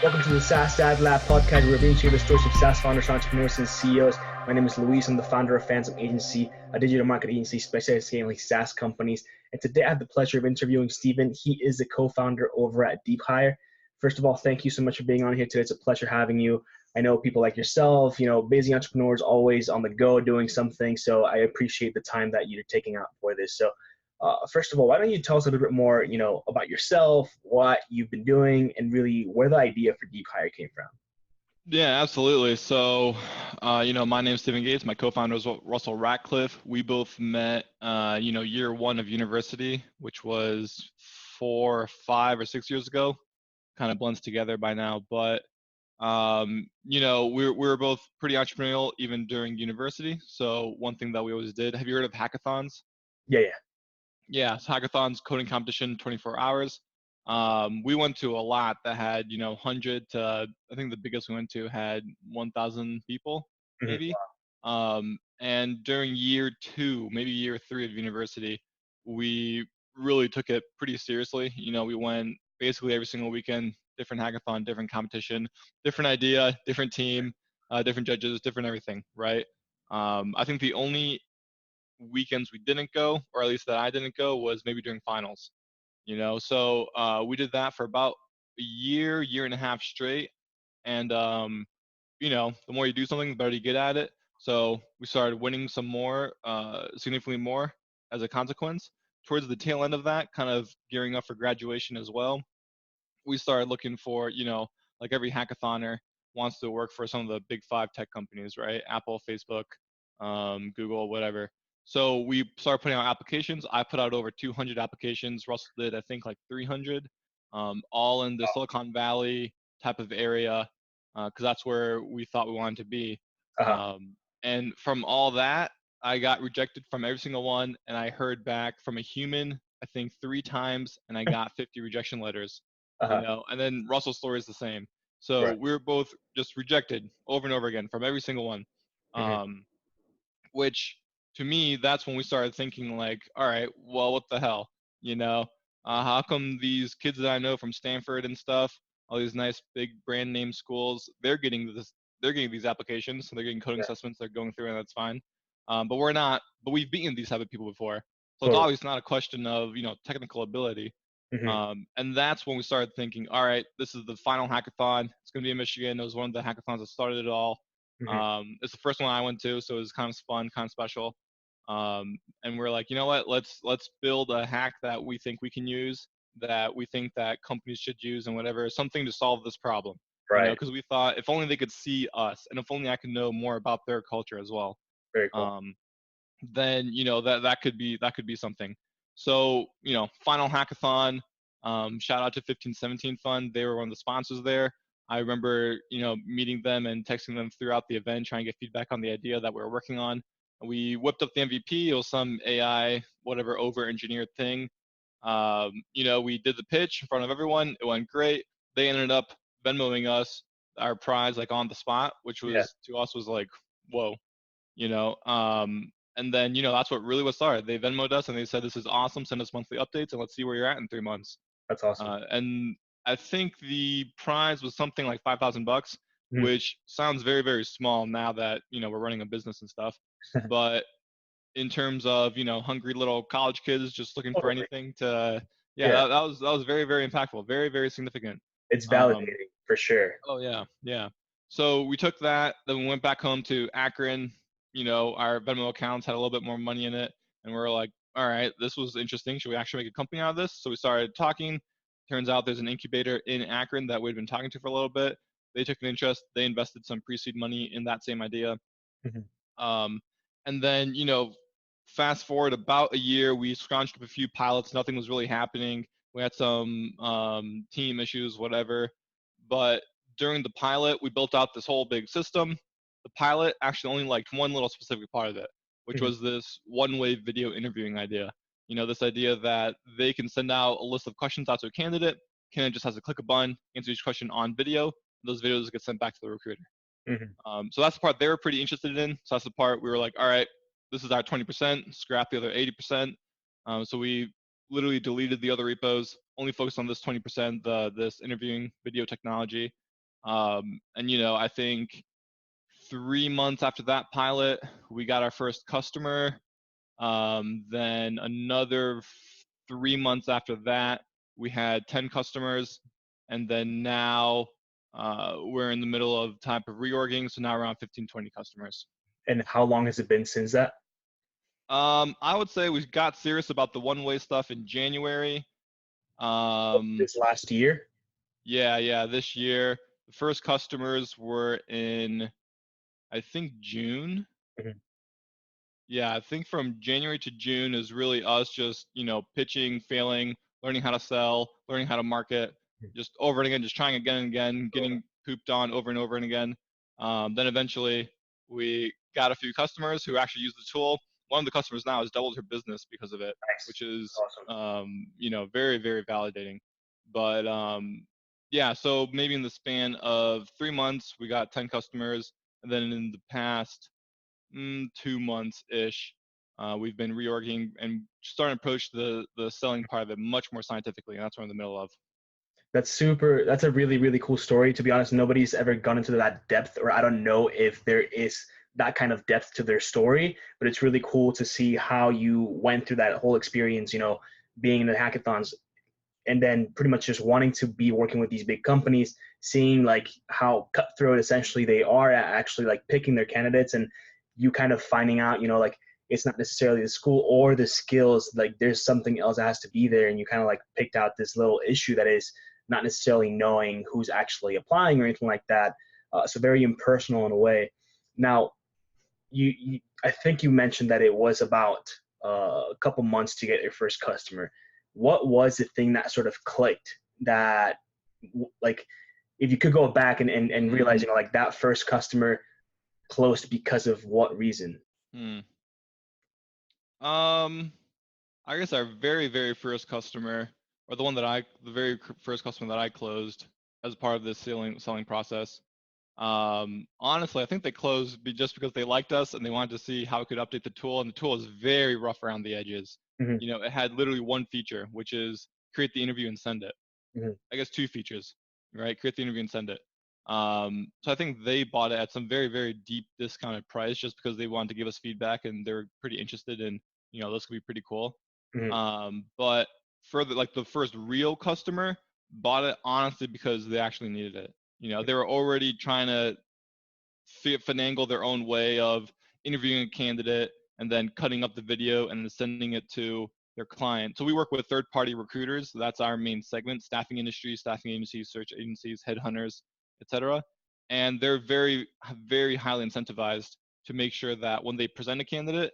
Welcome to the SaaS AdLab podcast, where we're being shared the stories of SaaS founders, entrepreneurs, and CEOs. My name is Luis. I'm the founder of Fantôm agency, a digital marketing agency specialized in scaling SaaS companies. And today I have the pleasure of interviewing Steven. He is the co-founder over at DeepHire. First of all, thank you so much for being on here today. It's a pleasure having you. I know people like yourself, busy entrepreneurs, always on the go doing something. So I appreciate the time that you're taking out for this. So first of all, why don't you tell us a little bit more, about yourself, what you've been doing, and really where the idea for DeepHire came from? Yeah, absolutely. So, my name is Stephen Gates. My co-founder is Russell Ratcliffe. We both met, year one of university, which was 4, 5, or 6 years ago. Kind of blends together by now, but we were both pretty entrepreneurial even during university. So one thing that we always did. Have you heard of hackathons? Yeah, yeah. Yeah, so hackathons, coding competition, 24 hours. We went to a lot that had, 100 to, I think the biggest we went to had 1,000 people, Mhm. maybe. And during year two, maybe year three of university, we really took it pretty seriously. We went basically every single weekend, different hackathon, different competition, different idea, different team, different judges, different everything, right? I think the only weekends we didn't go, or at least that I didn't go, was maybe during finals. So we did that for about a year and a half straight. And the more you do something, the better you get at it. So we started winning some more, significantly more as a consequence. Towards the tail end of that, kind of gearing up for graduation as well, we started looking for, like every hackathoner wants to work for some of the big five tech companies, right? Apple, Facebook, Google, whatever. So we started putting out applications. I put out over 200 applications. Russell did, I think, like 300, all in the Silicon Valley type of area, because that's where we thought we wanted to be. Uh-huh. And from all that, I got rejected from every single one, and I heard back from a human, I think, 3 times, and I got 50 rejection letters. Uh-huh. And then Russell's story is the same. So Right. we were both just rejected over and over again from every single one. Hmm. Um, which to me, that's when we started thinking like, all right, well, what the hell, you know? How come these kids that I know from Stanford and stuff, all these nice big brand name schools, they're getting these applications, so they're getting coding Yeah. assessments, they're going through, and that's fine. But we're not. But we've beaten these type of people before, so it's Totally. always not a question of technical ability. Hmm. And that's when we started thinking, all right, this is the final hackathon. It's going to be in Michigan. It was one of the hackathons that started it all. Hmm. It's the first one I went to, so it was kind of fun, kind of special. And we're like, you know what? Let's build a hack that we think we can use, that we think that companies should use, and whatever, something to solve this problem. Right. Because we thought if only they could see us, and if only I could know more about their culture as well. Very cool. Um, then that could be something. So final hackathon. Shout out to 1517 Fund. They were one of the sponsors there. I remember meeting them and texting them throughout the event, trying to get feedback on the idea that we were working on. We whipped up the MVP. It was some AI whatever over engineered thing. We did the pitch in front of everyone. It went great. They ended up Venmoing us our prize like on the spot, which Yeah. was to us was like, whoa, you know. And then that's what really was started. They Venmoed us and they said, "This is awesome. Send us monthly updates and let's see where you're at in 3 months." That's awesome. And I think the prize was something like $5,000, Mhm. which sounds very very small now that we're running a business and stuff. But in terms of hungry little college kids just looking for Totally. anything to, yeah, Yeah. that was very very impactful, very very significant. It's Um, validating for sure. Oh yeah, yeah. So we took that, then we went back home to Akron. Our Venmo accounts had a little bit more money in it, and we were like, all right, this was interesting. Should we actually make a company out of this? So we started talking. Turns out there's an incubator in Akron that we'd been talking to for a little bit. They took an interest. They invested some pre-seed money in that same idea. Mhm. Um, and then, fast forward about a year, we scrunched up a few pilots. Nothing was really happening. We had some team issues, whatever. But during the pilot, we built out this whole big system. The pilot actually only liked one little specific part of it, which Mhm. was this one-way video interviewing idea. This idea that they can send out a list of questions out to a candidate. Candidate just has to click a button, answer each question on video. Those videos get sent back to the recruiter. Mhm. So that's the part they were pretty interested in. So that's the part we were like, all right, this is our 20%, scrap the other 80%. So we literally deleted the other repos, only focused on this 20%, this interviewing video technology. And I think 3 months after that pilot, we got our first customer. Then another 3 months after that, we had 10 customers. And then now we're in the middle of type of reorging. So now around 15, 20 customers. And how long has it been since that? I would say we got serious about the one-way stuff in January. This last year? Yeah, this year. The first customers were in, I think, June. Mhm. Yeah, I think from January to June is really us just, pitching, failing, learning how to sell, learning how to market, just over and again, just trying again and again, getting pooped on over and over and again. Then eventually we got a few customers who actually use the tool. One of the customers now has doubled her business because of it, Nice. which is, Awesome. very, very validating. But yeah, so maybe in the span of 3 months, we got 10 customers. And then in the past 2 months ish, we've been reorging and starting to approach the selling part of it much more scientifically, and that's what we're in the middle of. That's a really, really cool story. To be honest, nobody's ever gone into that depth, or I don't know if there is that kind of depth to their story, but it's really cool to see how you went through that whole experience, being in the hackathons, and then pretty much just wanting to be working with these big companies, seeing like how cutthroat essentially they are at actually like picking their candidates, and you kind of finding out, like it's not necessarily the school or the skills, like there's something else that has to be there, and you kind of like picked out this little issue that is not necessarily knowing who's actually applying or anything like that. So very impersonal in a way. Now, I think you mentioned that it was about a couple months to get your first customer. What was the thing that sort of clicked that, like, if you could go back and realize, like that first customer closed because of what reason? Hmm. Um, I guess our very, very first customer, or the very first customer that I closed as part of this selling process. Honestly, I think they closed just because they liked us and they wanted to see how it could update the tool. And the tool is very rough around the edges. Mm-hmm. It had literally one feature, which is create the interview and send it. Mm-hmm. I guess two features, right? Create the interview and send it. So I think they bought it at some very, very deep discounted price just because they wanted to give us feedback and they're pretty interested in, this could be pretty cool. Mm-hmm. But further, like the first real customer bought it honestly because they actually needed it. They were already trying to finagle their own way of interviewing a candidate and then cutting up the video and then sending it to their client. So we work with third-party recruiters. So that's our main segment: staffing industries, staffing agencies, search agencies, headhunters, etc. And they're very, very highly incentivized to make sure that when they present a candidate,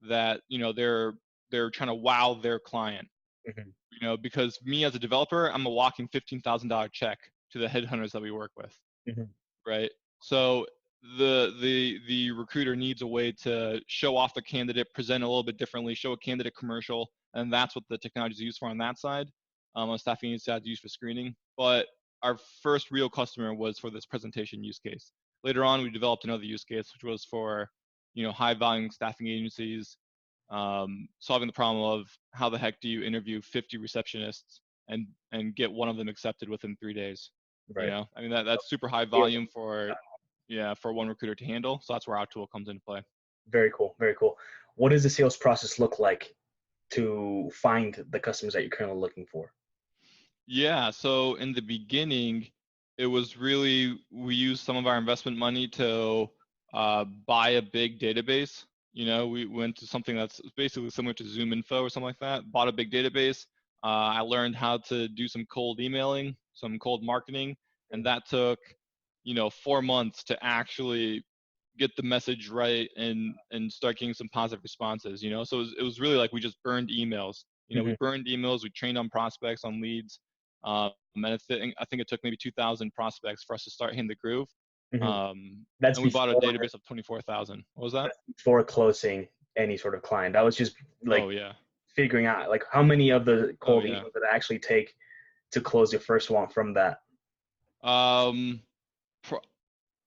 that they're trying to wow their client. Mm-hmm. Because me as a developer, I'm a walking $15,000 check to the headhunters that we work with, Mm-hmm. right? So the recruiter needs a way to show off the candidate, present a little bit differently, show a candidate commercial, and that's what the technology is used for on that side. On staffing agency side, used for screening. But our first real customer was for this presentation use case. Later on, we developed another use case, which was for high volume staffing agencies, solving the problem of how the heck do you interview 50 receptionists and get one of them accepted within 3 days. Right. I mean that's super high volume for one recruiter to handle. So that's where our tool comes into play. Very cool. Very cool. What does the sales process look like to find the customers that you're currently looking for? Yeah, so in the beginning, it was really, we used some of our investment money to buy a big database. We went to something that's basically similar to Zoom Info or something like that, bought a big database. I learned how to do some cold emailing, some cold marketing, and that took, 4 months to actually get the message right and start getting some positive responses. So it was really like we just burned emails. Mm-hmm. We burned emails, we trained on prospects, on leads. And I think it took maybe 2,000 prospects for us to start hitting the groove. Mm-hmm. And we bought a database of 24,000. What was that? That's before closing any sort of client. That was just like Oh yeah. figuring out like how many of the Oh cold yeah. emails did it actually take to close your first one from that? Um,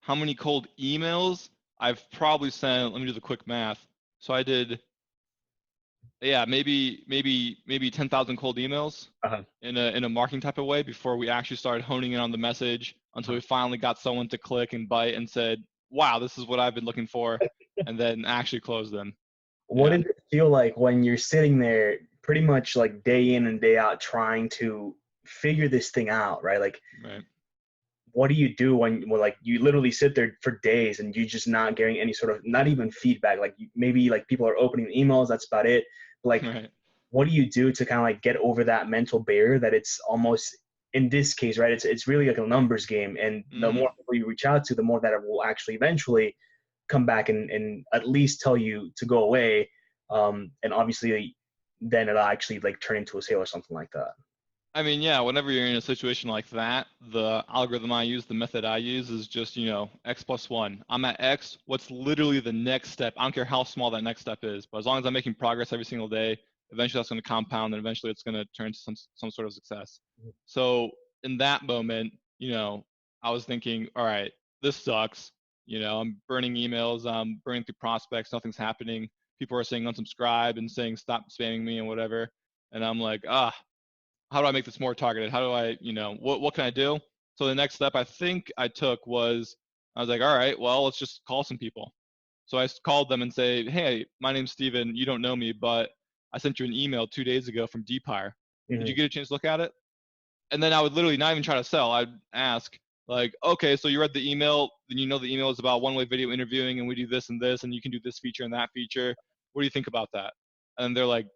how many cold emails? I've probably sent. Let me do the quick math. So I did, yeah, maybe 10,000 cold emails Uh-huh. in a marketing type of way before we actually started honing in on the message, until we finally got someone to click and bite and said, wow, this is what I've been looking for, and then actually closed them. What Yeah. did it feel like when you're sitting there pretty much like day in and day out trying to figure this thing out, right? Like, Right. what do you do when like you literally sit there for days and you're just not getting any sort of, not even feedback? Like maybe like people are opening emails, that's about it. Like, Right. what do you do to kind of like get over that mental barrier that it's almost, in this case, right? It's really like a numbers game, and the Mm-hmm. more people you reach out to, the more that it will actually eventually come back and at least tell you to go away. And obviously, then it'll actually like turn into a sale or something like that. I mean, yeah, whenever you're in a situation like that, the algorithm I use, the method I use is just, X plus one. I'm at X. What's literally the next step? I don't care how small that next step is, but as long as I'm making progress every single day, eventually that's going to compound and eventually it's going to turn into some sort of success. So in that moment, I was thinking, all right, this sucks. I'm burning emails, I'm burning through prospects, nothing's happening. People are saying unsubscribe and saying stop spamming me and whatever. And I'm like, how do I make this more targeted? How do I, what can I do? So the next step I think I took was I was like, all right, well, let's just call some people. So I called them and say, hey, my name's Steven. You don't know me, but I sent you an email 2 days ago from DeepHire. Did you Mm-hmm. get a chance to look at it? And then I would literally not even try to sell. I'd ask like, okay, so you read the email, then the email is about one-way video interviewing and we do this and you can do this feature and that feature. What do you think about that? And they're like,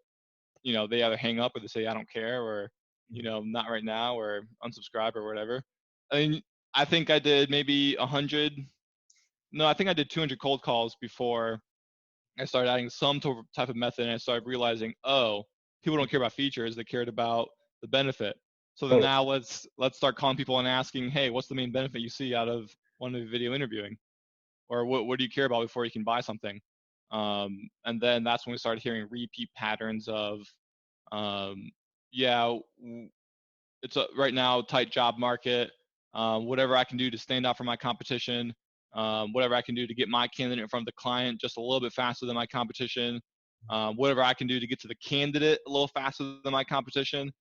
they either hang up or they say, I don't care, or, not right now, or unsubscribe or whatever. I mean, I think I did maybe 100. No, I think I did 200 cold calls before I started adding some type of method, and I started realizing, oh, people don't care about features; they cared about the benefit. So then Totally. now let's start calling people and asking, hey, what's the main benefit you see out of one of the video interviewing, or what do you care about before you can buy something? And then that's when we started hearing repeat patterns of, um, yeah, it's a right now tight job market. Whatever I can do to stand out from my competition, whatever I can do to get my candidate in front of the client just a little bit faster than my competition, whatever I can do to get to the candidate a little faster than my competition.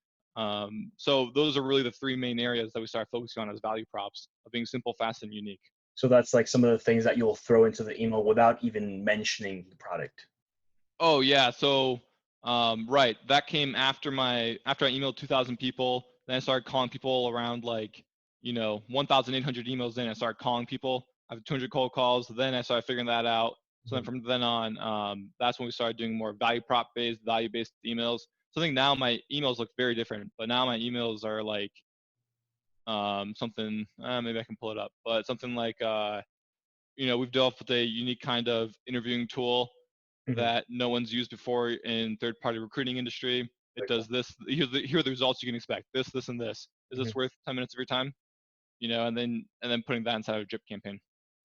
So those are really the three main areas that we start focusing on as value props of being simple, fast, and unique. So that's like some of the things that you'll throw into the email without even mentioning the product. Oh yeah, so right, that came after I emailed 2,000 people. Then I started calling people around 1,800 emails in. I started calling people. I have 200 cold calls. Then I started figuring that out. So then Mhm. from then on, that's when we started doing more value based emails. So I think now my emails look very different. But now my emails are like something. Maybe I can pull it up, but something like we've developed with a unique kind of interviewing tool Mhm. that no one's used before in third-party recruiting industry. It Very does cool. this. Here are the results you can expect. This, and this. Is Mhm. this worth 10 minutes of your time? And then putting that inside of a drip campaign.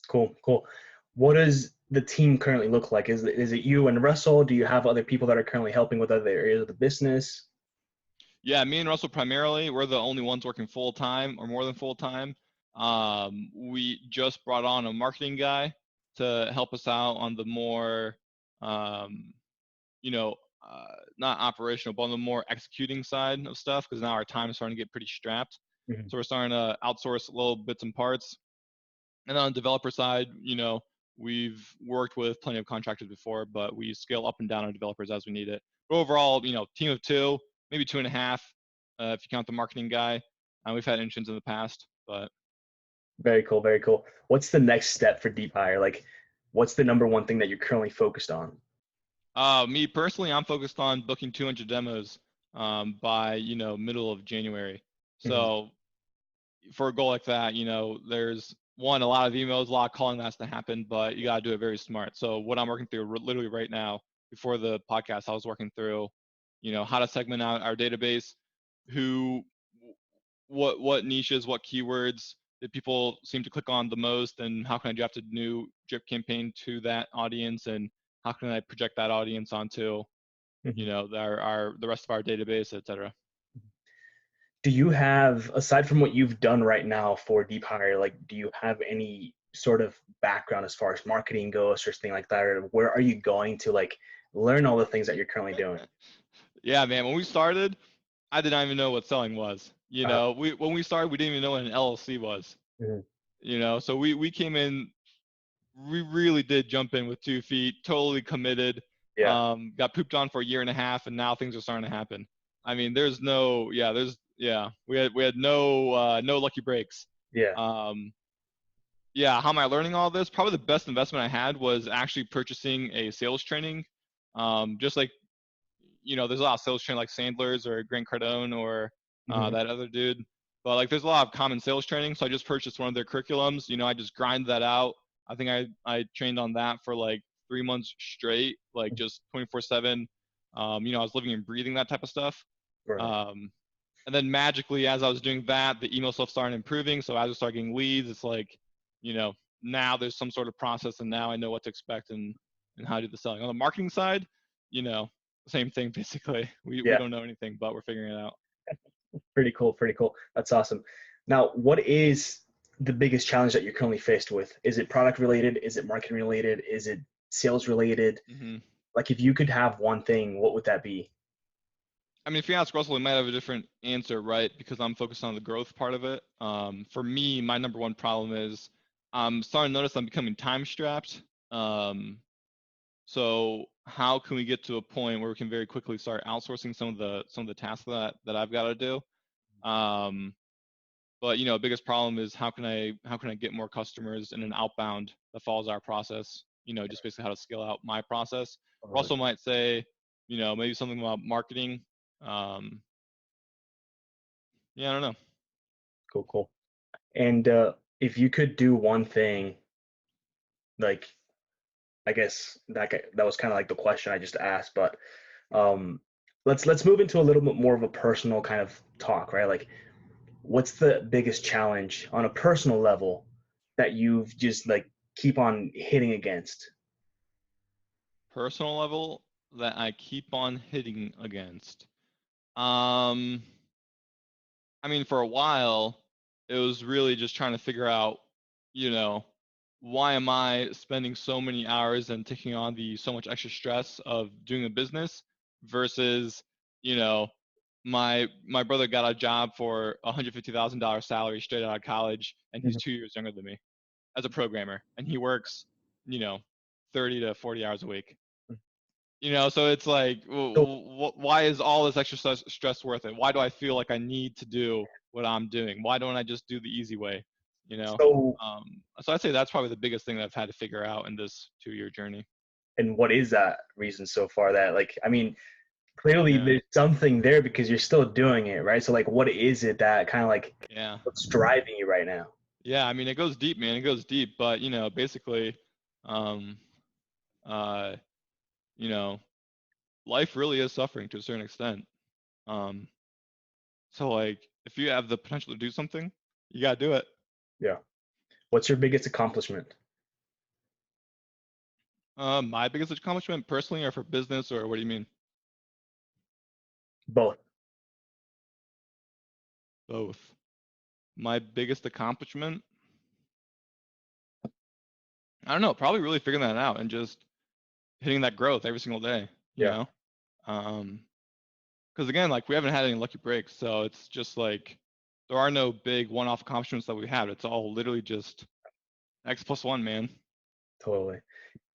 Cool, cool. What does the team currently look like? Is it you and Russell? Do you have other people that are currently helping with other areas of the business? Yeah, me and Russell primarily, we're the only ones working full time or more than full time. We just brought on a marketing guy to help us out on the more, um, you know, not operational, but on the more executing side of stuff, because now our time is starting to get pretty strapped. Mhm. So we're starting to outsource little bits and parts. And on the developer side, we've worked with plenty of contractors before, but we scale up and down our developers as we need it. But overall, team of two, maybe two and a half, if you count the marketing guy. We've had interns in the past, but Very cool, very cool. What's the next step for DeepHire? Like, what's the number one thing that you're currently focused on? me personally, I'm focused on booking 200 demos by middle of January. Mhm. So for a goal like that, there's a lot of emails, a lot of calling that has to happen, but you got to do it very smart. So what I'm working through literally right now, before the podcast, I was working through, how to segment out our database, who, what niches, what keywords that people seem to click on the most, and how can I draft a new drip campaign to that audience, and how can I project that audience onto, Mhm. our the rest of our database, et cetera. Do you have, aside from what you've done right now for DeepHire, like, do you have any sort of background as far as marketing goes or something like that? Or where are you going to like learn all the things that you're currently doing? Yeah, man. When we started, I did not even know what selling was. Uh, When we started, we didn't even know what an LLC was. Mhm. So we came in, we really did jump in with 2 feet, totally committed. Yeah. Got pooped on for a year and a half, and now things are starting to happen. I mean, we had no lucky breaks. Yeah. Um, yeah, how am I learning all this? Probably the best investment I had was actually purchasing a sales training. Just like, there's a lot of sales training like Sandler's or Grant Cardone or Mhm. that other dude. But like, there's a lot of common sales training. So I just purchased one of their curriculums. I just grind that out. I think I trained on that for like 3 months straight, like just 24/7. I was living and breathing that type of stuff. Right. Um, and then magically, as I was doing that, the email stuff started improving. So as I started getting leads, it's like, you know, now there's some sort of process, and now I know what to expect and how to do the selling. On the marketing side, you know, same thing basically. We Yeah. don't know anything, but we're figuring it out. Pretty cool. Pretty cool. That's awesome. Now, what is the biggest challenge that you're currently faced with? Is it product related? Is it marketing related? Is it sales related? hmm Like, if you could have one thing, what would that be? I mean, if you ask Russell, we might have a different answer, right? Because I'm focused on the growth part of it. For me, my number one problem is I'm starting to notice I'm becoming time strapped. Um, So how can we get to a point where we can very quickly start outsourcing some of the tasks that I've got to do? Um, but biggest problem is how can I get more customers in an outbound that follows our process? Just basically how to scale out my process. Uh, Russell might say, maybe something about marketing. Um, yeah, I don't know. cool. Cool. And if you could do one thing, like, I guess that was kind of like the question I just asked, but um, let's move into a little bit more of a personal kind of talk, right? Like, what's the biggest challenge on a personal level that you've just like keep on hitting against? Personal level that I keep on hitting against. Um, I mean, for a while, it was really just trying to figure out, you know, why am I spending so many hours and taking on the so much extra stress of doing a business versus, you know, my brother got a job for $150,000 salary straight out of college, and he's Mhm. 2 years younger than me as a programmer, and he works, you know, 30 to 40 hours a week. So it's like, So, why is all this extra stress worth it? Why do I feel like I need to do what I'm doing? Why don't I just do the easy way? You know. so, So I'd say that's probably the biggest thing that I've had to figure out in this 2-year journey. and what is that reason so far? That like, I mean, clearly Yeah, there's something there because you're still doing it, right? So like, what is it that kind of like yeah, what's driving you right now? yeah. I mean, it goes deep, man. It goes deep. But basically, um, uh, you know, life really is suffering to a certain extent. Um, so like, if you have the potential to do something, you gotta do it. Yeah. What's your biggest accomplishment? My biggest accomplishment personally or for business or what do you mean? Both. Both. My biggest accomplishment? I don't know, probably really figuring that out and just hitting that growth every single day, you Yeah. know? Because again, like we haven't had any lucky breaks, so it's just like there are no big one-off accomplishments that we have. It's all literally just X plus one, man. Totally.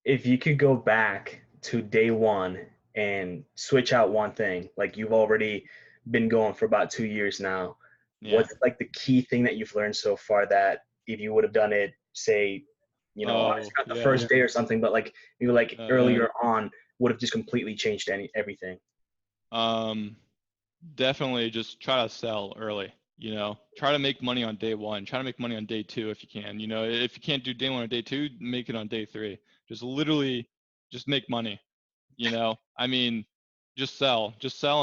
If you could go back to day one and switch out one thing, like you've already been going for about 2 years now, Yeah. what's like the key thing that you've learned so far that if you would have done it, say, obviously Oh, not the yeah. first day or something, but like maybe like Yeah. earlier on would have just completely changed everything. Um, Definitely just try to sell early. Try to make money on day one. Try to make money on day two if you can. If you can't do day one or day two, make it on day three. Just literally, just make money. I mean, just sell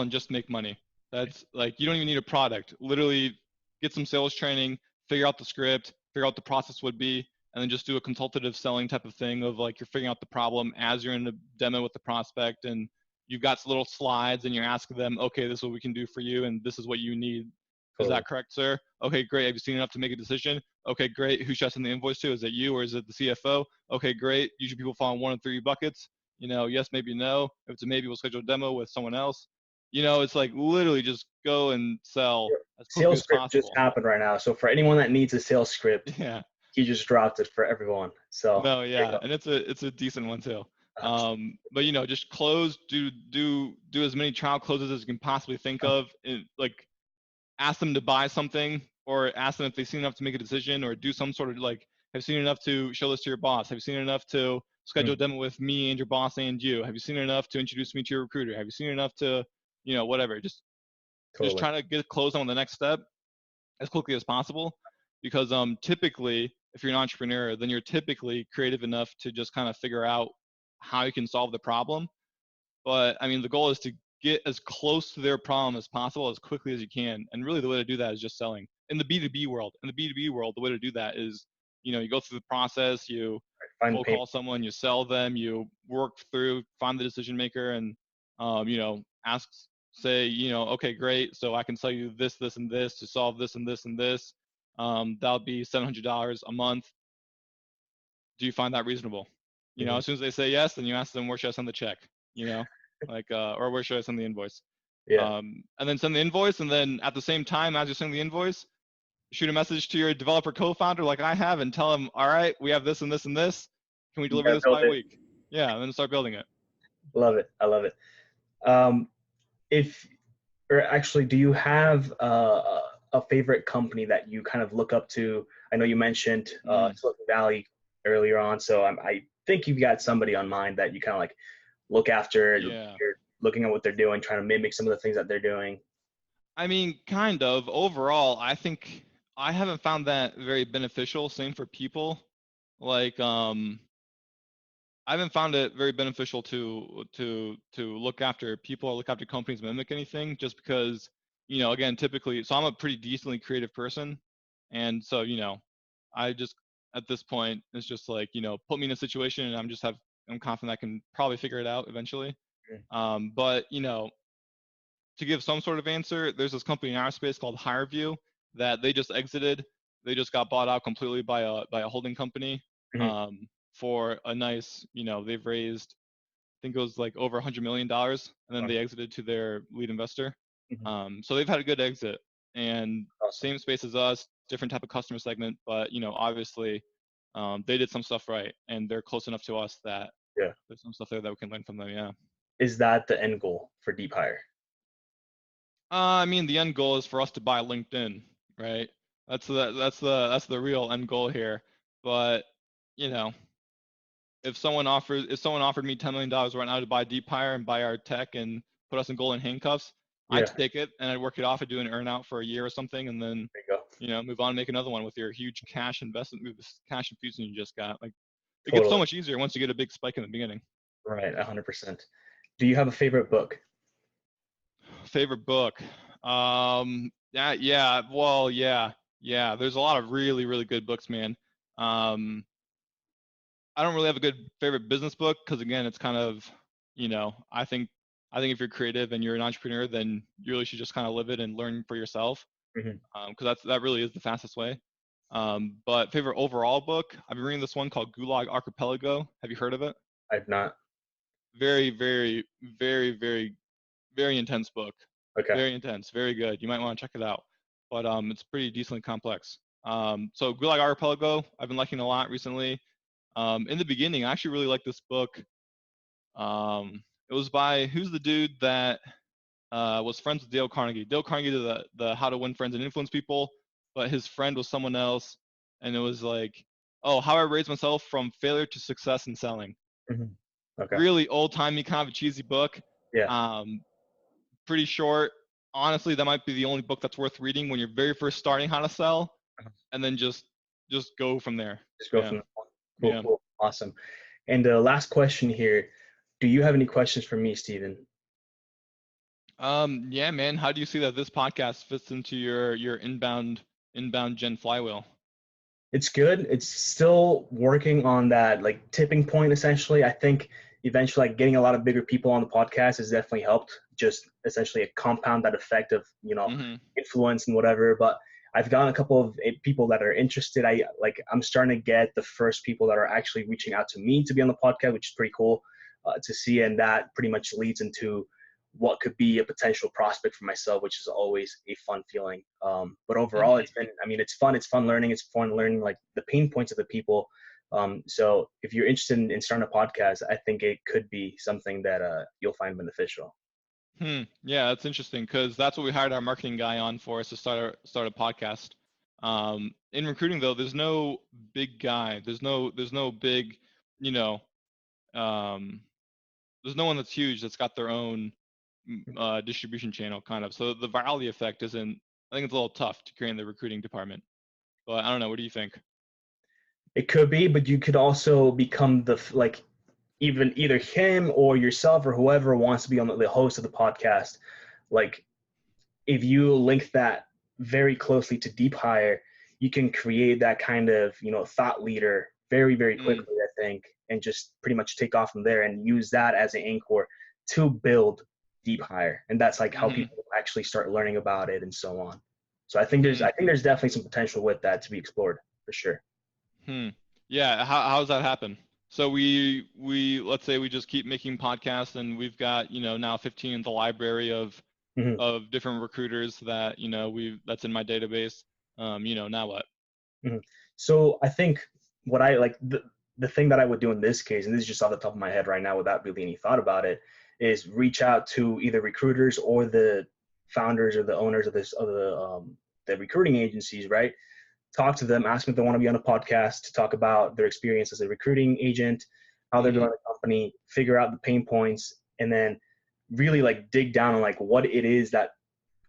and just make money. That's like you don't even need a product. Literally, get some sales training, figure out the script, figure out the process would be, and then just do a consultative selling type of thing of like you're figuring out the problem as you're in the demo with the prospect and you've got little slides and you're asking them, okay, this is what we can do for you and this is what you need. Is Totally. that correct, sir? Okay, great. Have you seen enough to make a decision? Okay, great. Who should I send the invoice to? Is it you or is it the CFO? Okay, great. Usually people fall in one of three buckets. Yes, maybe no. If it's a maybe, we'll schedule a demo with someone else. It's like literally just go and sell Yeah. as quickly Sales as script just possible. happened right now. So for anyone that needs a sales script, Yeah. he just dropped it for everyone. So No, there you yeah, go. and it's a decent one too. Uh, But just close, do as many trial closes as you can possibly think of, and like ask them to buy something, or ask them if they've seen enough to make a decision, or do some sort of like, have you seen enough to show this to your boss? Have you seen enough to schedule a mm, demo with me and your boss and you? Have you seen enough to introduce me to your recruiter? Have you seen enough to, whatever? Just totally. try to get close on the next step as quickly as possible, because typically if you're an entrepreneur, then you're typically creative enough to just kind of figure out how you can solve the problem. But I mean, the goal is to get as close to their problem as possible as quickly as you can. And really the way to do that is just selling. In the B2B world, the way to do that is, you go through the process, you Find the cold pain. call someone, you sell them, you work through, find the decision maker, and ask, say, okay, great, so I can sell you this, this, and this to solve this and this and this. That'll be $700 a month. Do you find that reasonable? Mhm. As soon as they say yes, then you ask them, where should I send the check? Or where should I send the invoice? Yeah. And then send the invoice, and then at the same time as you send the invoice, shoot a message to your developer co-founder like I have, and tell them, all right, we have this and this and this. Can we You deliver gotta this build by a it. week? Yeah, and then start building it. Love it. I love it. Um, if or actually, do you have a favorite company that you kind of look up to? I know you mentioned Mm, Silicon Valley earlier on, so I think you've got somebody on mind that you kind of like look after. yeah. You're looking at what they're doing, trying to mimic some of the things that they're doing. I mean, kind of. Overall, I think I haven't found that very beneficial. Same for people. Like, I haven't found it very beneficial to look after people or look after companies mimic anything, just because, again, typically, so I'm a pretty decently creative person, and so I just, at this point, it's just like, put me in a situation and I'm confident I can probably figure it out eventually. Mm. But to give some sort of answer, there's this company in our space called HireVue that they just exited. They just got bought out completely by a holding company, Mhm. um, for a nice, they've raised, I think it was like over $100 million, and then Wow. they exited to their lead investor. Mhm. So they've had a good exit, and Awesome. same space as us, different type of customer segment, but obviously, they did some stuff right, and they're close enough to us that Yeah. there's some stuff there that we can learn from them. Yeah. Is that the end goal for DeepHire? I mean, the end goal is for us to buy LinkedIn, right? That's the real end goal here. But you know, if someone offered me $10 million right now to buy DeepHire and buy our tech and put us in golden handcuffs, I'd Yeah. take it, and I'd work it off. I'd do an earn out for a year or something, and then There you go. move on and make another one with your huge cash investment, with this cash infusion you just got. Like, it gets so Totally. much easier once you get a big spike in the beginning. Right. 100%. Do you have a favorite book? Favorite book? Yeah. Well, yeah. There's a lot of really, really good books, man. Um, I don't really have a good favorite business book because, again, it's kind of, I think if you're creative and you're an entrepreneur, then you really should just kind of live it and learn for yourself, Hmm. because that really is the fastest way. But favorite overall book, I've been reading this one called Gulag Archipelago. Have you heard of it? I've not. Very, very, very, very, very intense book. Okay. Very intense, very good. You might want to check it out. But it's pretty decently complex. So Gulag Archipelago, I've been liking a lot recently. In the beginning, I actually really liked this book. It was by, who's the dude that was friends with Dale Carnegie? Dale Carnegie did the How to Win Friends and Influence People, but his friend was someone else, and it was like, oh, How I Raised Myself from Failure to Success in Selling. Hmm. Okay. Really old timey, kind of a cheesy book. Yeah. Um, Pretty short. Honestly, that might be the only book that's worth reading when you're very first starting how to sell, Uh-huh. and then just go from there. Just go Yeah, from that one. Cool. yeah. Cool. Awesome. And last question here. Do you have any questions for me, Steven? Yeah, man. How do you see that this podcast fits into your inbound gen flywheel? It's good. It's still working on that like tipping point essentially. I think eventually like getting a lot of bigger people on the podcast has definitely helped. Just essentially a compound that effect of, Mm-hmm. influence and whatever. But I've gotten a couple of people that are interested. I'm starting to get the first people that are actually reaching out to me to be on the podcast, which is pretty cool to see. And that pretty much leads into what could be a potential prospect for myself, which is always a fun feeling. But overall, Mhm. it's been, I mean, it's fun. It's fun learning. It's fun learning like the pain points of the people. So if you're interested in starting a podcast, I think it could be something that you'll find beneficial. Yeah, that's interesting because that's what we hired our marketing guy on for us to start a podcast. In recruiting though, there's no big guy. There's no big, you know, um, there's no one that's huge that's got their own distribution channel kind of. So the virality effect isn't. I think it's a little tough to create in the recruiting department. But I don't know. What do you think? It could be, but you could also become like even either him or yourself or whoever wants to be on the host of the podcast. Like if you link that very closely to DeepHire, you can create that kind of, thought leader very, very Mm, quickly, I think, and just pretty much take off from there and use that as an anchor to build DeepHire. And that's like how mm-hmm, people actually start learning about it and so on. So I think there's definitely some potential with that to be explored for sure. Hmm. Yeah. How does that happen? So we let's say we just keep making podcasts and we've got now 15 in the library Mhm. of different recruiters that that's in my database. Now what? Mhm. So I think what I like the thing that I would do in this case, and this is just off the top of my head right now without really any thought about it, is reach out to either recruiters or the founders or the owners of the recruiting agencies, right? Talk to them, ask them if they want to be on a podcast to talk about their experience as a recruiting agent, how they're Mm-hmm. doing the company, figure out the pain points, and then really like dig down on like what it is that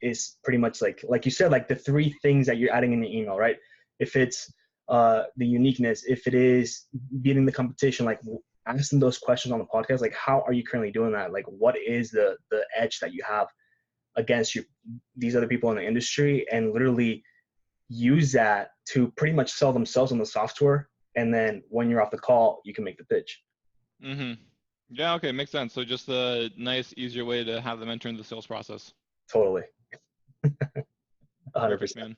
is pretty much like you said, like the three things that you're adding in the email, right? If it's the uniqueness, if it is beating the competition, like ask them those questions on the podcast, like how are you currently doing that? Like what is the edge that you have against these other people in the industry, and literally use that to pretty much sell themselves on the software. And then when you're off the call, you can make the pitch. Mm-hmm. Yeah. Okay. Makes sense. So just a nice, easier way to have them enter into the sales process. Totally. 100%. Perfect, man.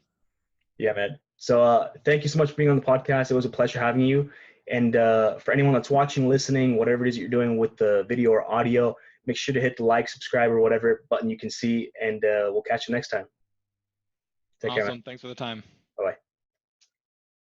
Yeah, man. So thank you so much for being on the podcast. It was a pleasure having you. And for anyone that's watching, listening, whatever it is you're doing with the video or audio, make sure to hit the like, subscribe, or whatever button you can see. And we'll catch you next time. Take care, man. Awesome. Thanks for the time.